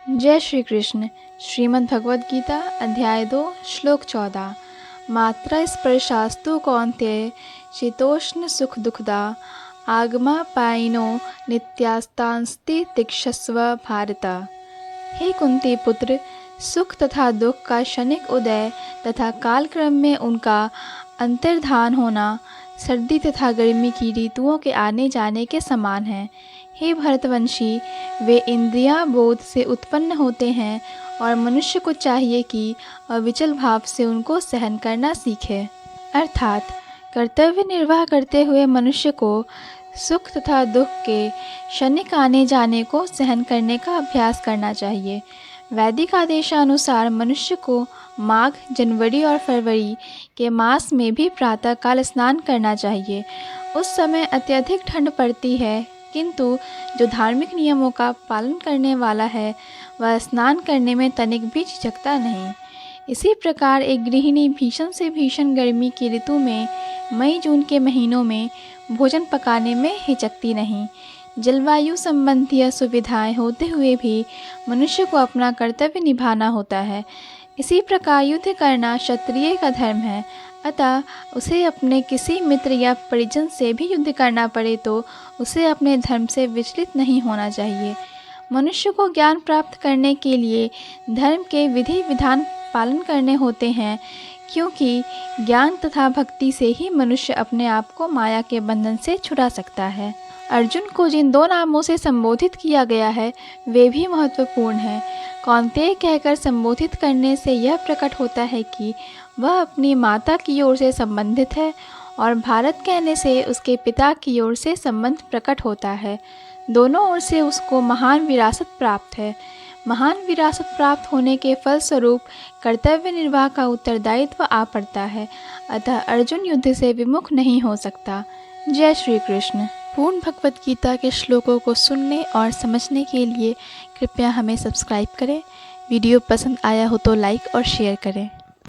जय श्री कृष्ण। श्रीमद् भगवद गीता अध्याय 2 श्लोक 14। मात्रा स्पर्शास्तु कौन्तेय शीतोष्ण सुख दुखदा आगमा पायिनो नित्यास्तांस्ति तिक्षस्व भारत। हे कुंती पुत्र, सुख तथा दुख का क्षणिक उदय तथा कालक्रम में उनका अंतर्धान होना सर्दी तथा गर्मी की ऋतुओं के आने जाने के समान है। हे भरतवंशी, वे इंद्रियां बोध से उत्पन्न होते हैं और मनुष्य को चाहिए कि अविचल भाव से उनको सहन करना सीखे। अर्थात कर्तव्य निर्वाह करते हुए मनुष्य को सुख तथा दुख के क्षणिक आने जाने को सहन करने का अभ्यास करना चाहिए। वैदिक आदेशानुसार मनुष्य को माघ, जनवरी और फरवरी के मास में भी प्रातःकाल स्नान करना चाहिए। उस समय अत्यधिक ठंड पड़ती है, किंतु जो धार्मिक नियमों का पालन करने वाला है वह स्नान करने में तनिक भी झिझकता नहीं। इसी प्रकार एक गृहिणी भीषण से भीषण गर्मी की ऋतु में मई जून के महीनों में भोजन पकाने में हिचकती नहीं। जलवायु संबंधी असुविधाएं होते हुए भी मनुष्य को अपना कर्तव्य निभाना होता है। इसी प्रकार युद्ध करना क्षत्रिय का धर्म है, अतः उसे अपने किसी मित्र या परिजन से भी युद्ध करना पड़े तो उसे अपने धर्म से विचलित नहीं होना चाहिए। मनुष्य को ज्ञान प्राप्त करने के लिए धर्म के विधि विधान पालन करने होते हैं, क्योंकि ज्ञान तथा भक्ति से ही मनुष्य अपने आप को माया के बंधन से छुड़ा सकता है। अर्जुन को जिन 2 नामों से संबोधित किया गया है वे भी महत्वपूर्ण हैं। कौन्तेय कहकर संबोधित करने से यह प्रकट होता है कि वह अपनी माता की ओर से संबंधित है, और भारत कहने से उसके पिता की ओर से संबंध प्रकट होता है। दोनों ओर से उसको महान विरासत प्राप्त है। महान विरासत प्राप्त होने के फलस्वरूप कर्तव्य निर्वाह का उत्तरदायित्व आ पड़ता है, अतः अर्जुन युद्ध से विमुख नहीं हो सकता। जय श्री कृष्ण। पूर्ण भगवद गीता के श्लोकों को सुनने और समझने के लिए कृपया हमें सब्सक्राइब करें। वीडियो पसंद आया हो तो लाइक और शेयर करें।